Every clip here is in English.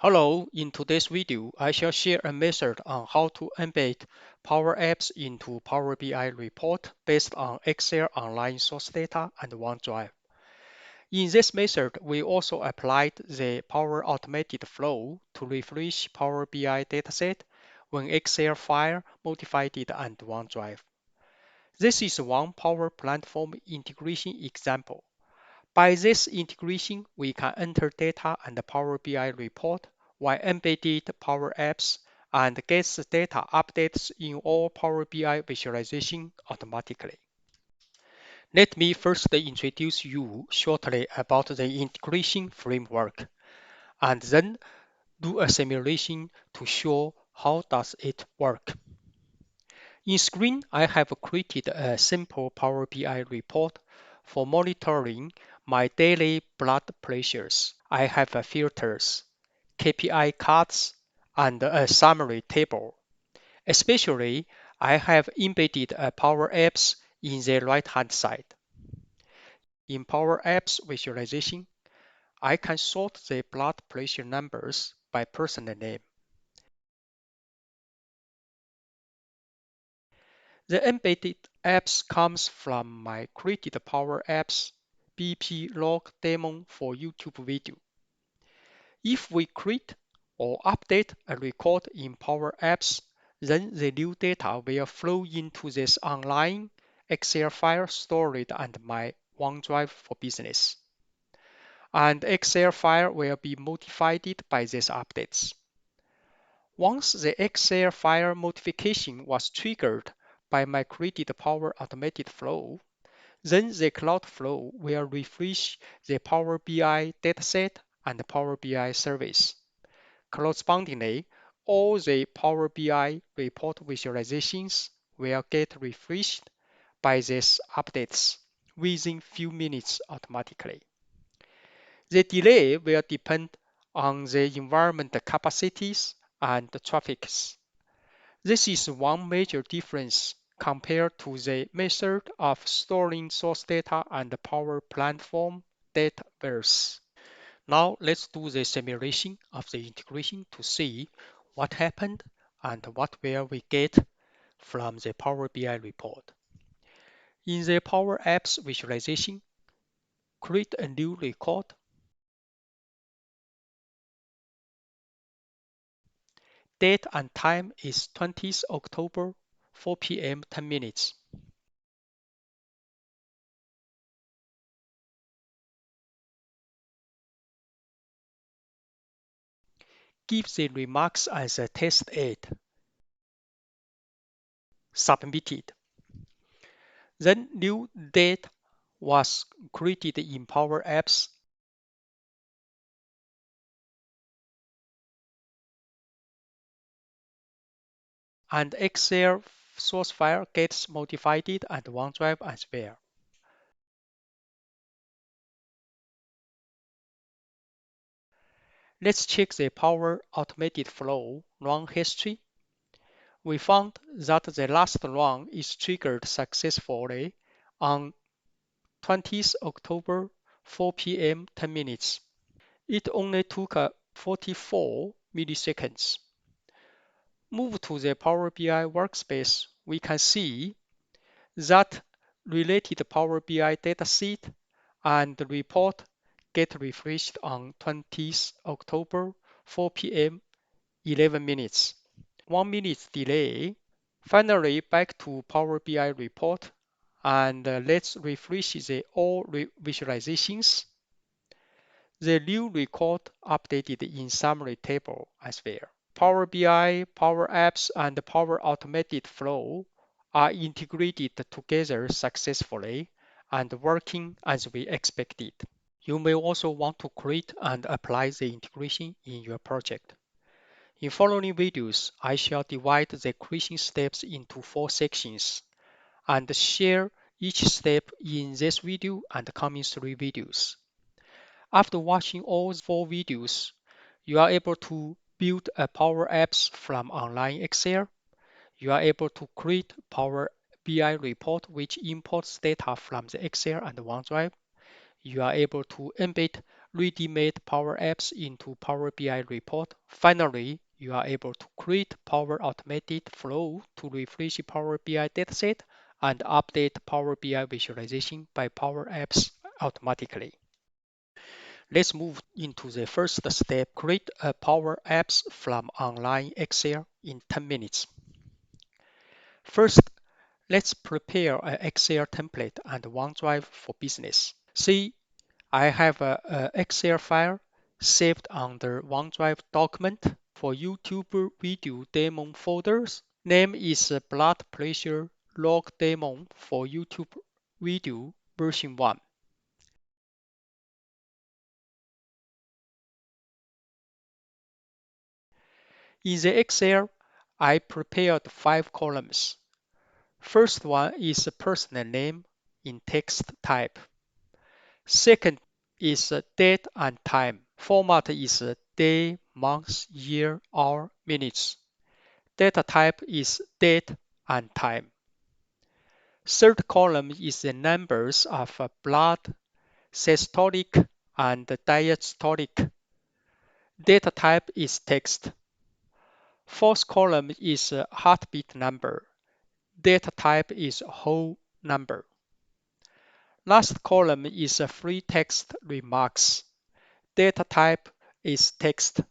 Hello, in today's video, I shall share a method on how to embed Power Apps into Power BI report based on Excel online source data and OneDrive. In this method, we also applied the Power Automated flow to refresh Power BI dataset when Excel file modified it and OneDrive. This is one Power Platform integration example. By this integration, we can enter data and the Power BI report while embedded Power Apps and get the data updates in all Power BI visualization automatically. Let me first introduce you shortly about the integration framework and then do a simulation to show how does it work. In screen, I have created a simple Power BI report for monitoring my daily blood pressures. I have filters, KPI cards, and a summary table. Especially, I have embedded a Power Apps in the right-hand side. In Power Apps visualization, I can sort the blood pressure numbers by person name. The embedded apps comes from my created Power Apps BP log demo for YouTube video. If we create or update a record in Power Apps, then the new data will flow into this online Excel file stored on my OneDrive for Business. And Excel file will be modified by these updates. Once the Excel file modification was triggered by my created Power Automated flow, then the Cloudflow will refresh the Power BI dataset and Power BI service. Correspondingly, all the Power BI report visualizations will get refreshed by these updates within few minutes automatically. The delay will depend on the environment capacities and traffics. This is one major difference compared to the method of storing source data and the Power Platform Dataverse. Now let's do the simulation of the integration to see what happened and what will we get from the Power BI report. In the Power Apps visualization, create a new record. Date and time is 20th October, 4 p.m. 10 minutes. Give the remarks as a test aid. Submitted. Then new date was created in Power Apps and Excel source file gets modified and OneDrive as well. Let's check the Power Automated Flow run history. We found that the last run is triggered successfully on 20th October, 4 p.m. 10 minutes. It only took 44 milliseconds. Move to the Power BI workspace, we can see that related Power BI dataset and the report get refreshed on 20th October, 4 p.m. 11 minutes. 1 minute delay. Finally, back to Power BI report and let's refresh the all visualizations. The new record updated in summary table as well. Power BI, Power Apps, and Power Automated Flow are integrated together successfully and working as we expected. You may also want to create and apply the integration in your project. In following videos, I shall divide the creation steps into 4 sections and share each step in this video and coming 3 videos. After watching all 4 videos, you are able to build a Power Apps from online Excel. You are able to create Power BI report which imports data from the Excel and OneDrive. You are able to embed ready-made Power Apps into Power BI report. Finally, you are able to create Power Automated Flow to refresh Power BI dataset and update Power BI visualization by Power Apps automatically. Let's move into the first step. Create a Power Apps from online Excel in 10 minutes. First, let's prepare an Excel template and OneDrive for business. See, I have an Excel file saved under OneDrive document for YouTube video demo folders. Name is blood pressure log demo for YouTube video version 1. In the Excel, I prepared 5 columns. First one is a personal name in text type. Second is date and time. Format is day, month, year, hour, minutes. Data type is date and time. Third column is the numbers of blood, systolic, and diastolic. Data type is text. Fourth column is heartbeat number. Data type is whole number. Last column is free text remarks. Data type is text.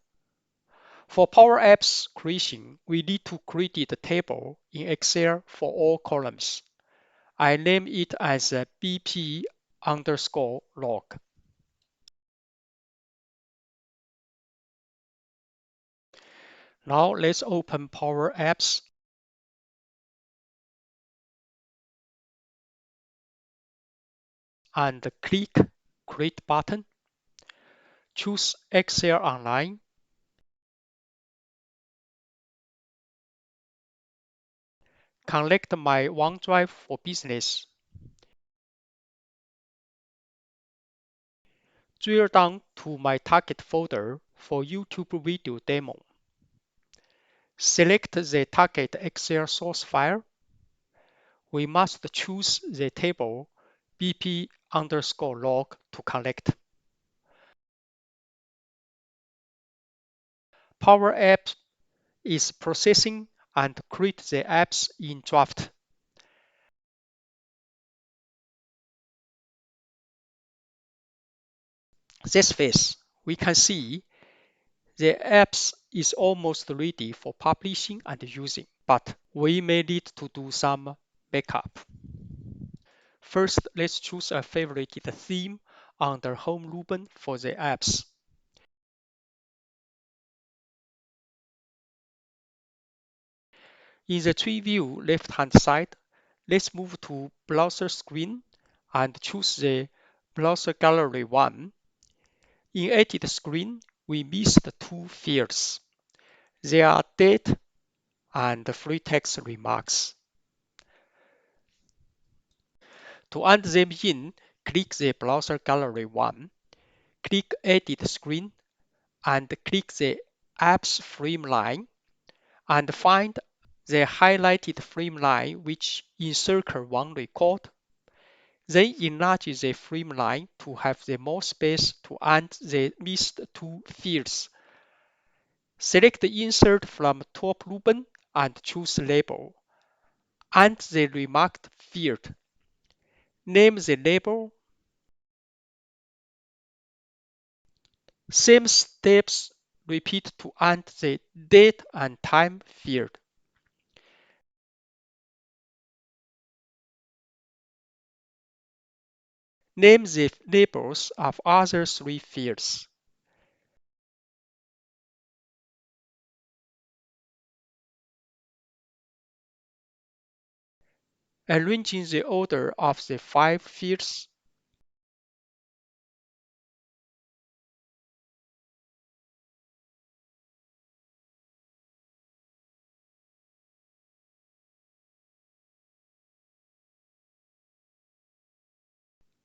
For Power Apps creation, we need to create a table in Excel for all columns. I name it as BP underscore log. Now let's open Power Apps and click Create button. Choose Excel Online. Connect my OneDrive for Business. Drill down to my target folder for YouTube video demo. Select the target Excel source file. We must choose the table BP underscore log to connect. Power Apps is processing and create the apps in draft. This phase, we can see the apps is almost ready for publishing and using, but we may need to do some backup. First, let's choose a favorited theme under Home ribbon for the apps. In the tree view left-hand side, let's move to Browser screen and choose the Browser Gallery 1. In Edit screen, we missed 2 fields. They are date and free text remarks. To add them in, click the Browser Gallery 1, click Edit screen, and click the Apps frame line, and find the highlighted frame line which encircle one record. Then enlarge the frame line to have the more space to add the missed 2 fields. Select the Insert from top ribbon and choose Label. Add the remarked field. Name the label. Same steps repeat to add the date and time field. Name the labels of other 3 fields. Arranging the order of the 5 fields.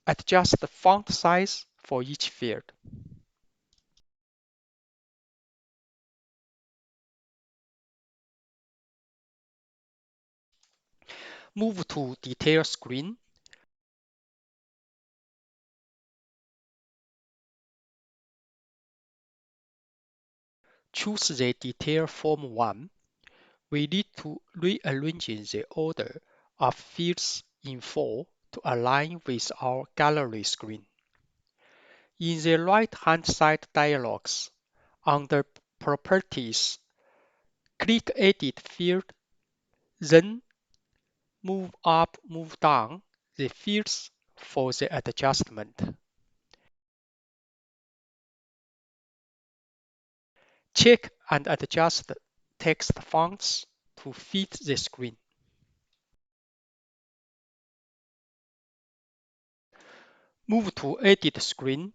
Adjust the font size for each field. Move to Detail screen. choose the detail form 1. We need to rearrange the order of fields in 4 to align with our gallery screen. In the right-hand side dialogs, under Properties, click Edit Field, then move up, move down the fields for the adjustment. Check and adjust text fonts to fit the screen. Move to Edit screen.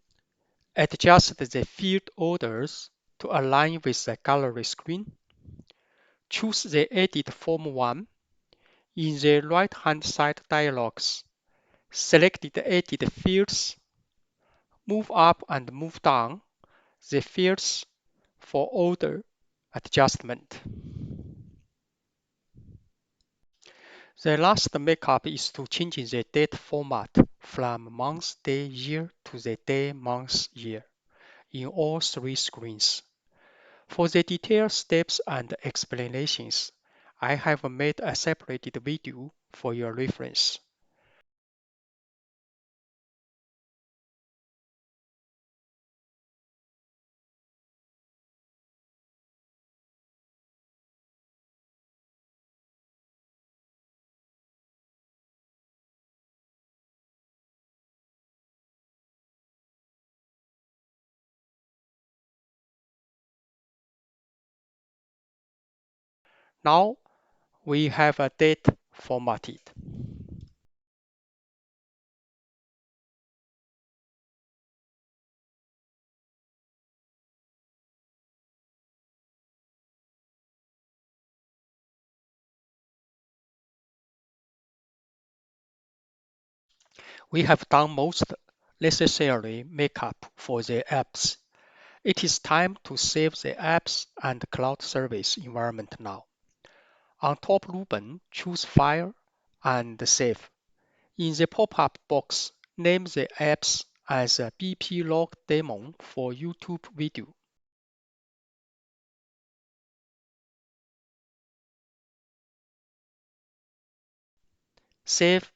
Adjust the field orders to align with the gallery screen. Choose the Edit Form 1. In the right-hand side dialogs, select the Edit fields. Move up and move down the fields for order adjustment. The last makeup is to change the date format from month, day, year to the day, month, year in all 3 screens. For the detailed steps and explanations, I have made a separated video for your reference. Now we have a date formatted. We have done most necessary makeup for the apps. It is time to save the apps and cloud service environment now. On top ribbon, choose File and Save. In the pop-up box, name the apps as a BP log demo for YouTube video. Save.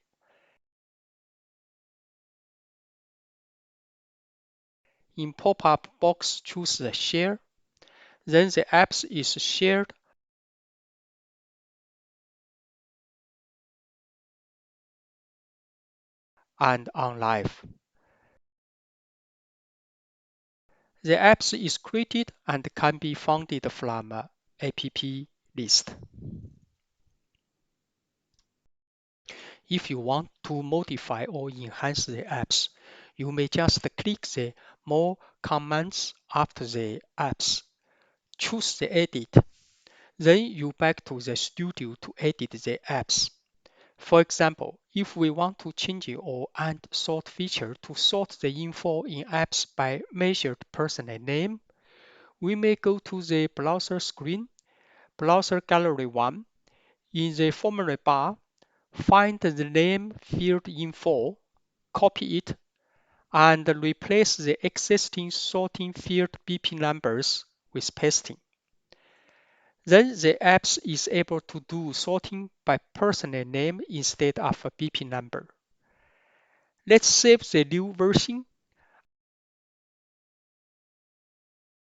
In pop-up box, choose the Share. Then the apps is shared and on live. The apps is created and can be found from app list. If you want to modify or enhance the apps, you may just click the More commands after the apps. Choose the Edit. Then you back to the studio to edit the apps. For example, if we want to change or add sort feature to sort the info in apps by measured personal name, we may go to the browser screen, Browser Gallery 1. In the formula bar, find the name field info, copy it, and replace the existing sorting field BP numbers with pasting. Then the apps is able to do sorting by personal name instead of a BP number. Let's save the new version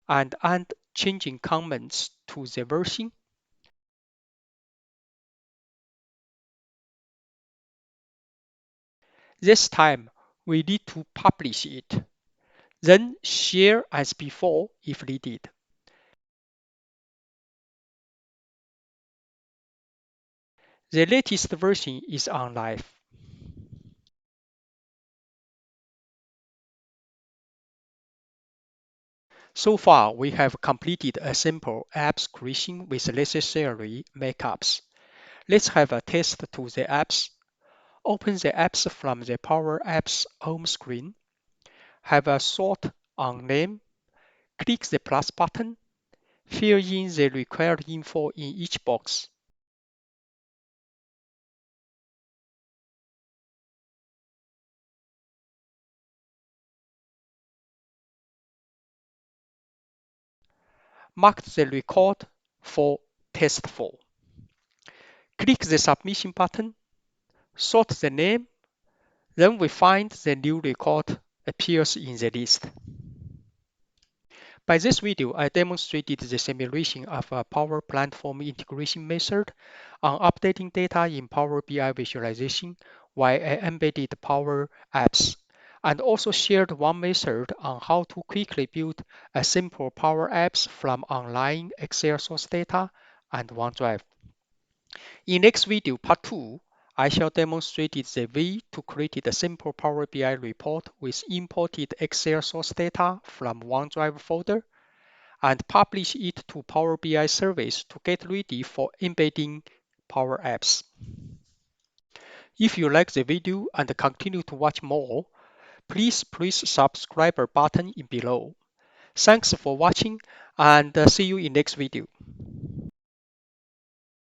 and add changing comments to the version. This time, we need to publish it. Then share as before if needed. The latest version is on live. So far, we have completed a simple apps creation with necessary makeups. Let's have a test to the apps. Open the apps from the Power Apps home screen. Have a sort on name. Click the plus button. Fill in the required info in each box. mark the record for test 4. Click the submission button, sort the name, then we find the new record appears in the list. By this video, I demonstrated the simulation of a Power Platform integration method on updating data in Power BI visualization via embedded Power Apps, and also shared one method on how to quickly build a simple Power Apps from online Excel source data and OneDrive. In next video, part 2, I shall demonstrate the way to create a simple Power BI report with imported Excel source data from OneDrive folder and publish it to Power BI service to get ready for embedding Power Apps. If you like the video and continue to watch more, please press subscribe button in below. Thanks for watching and see you in next video.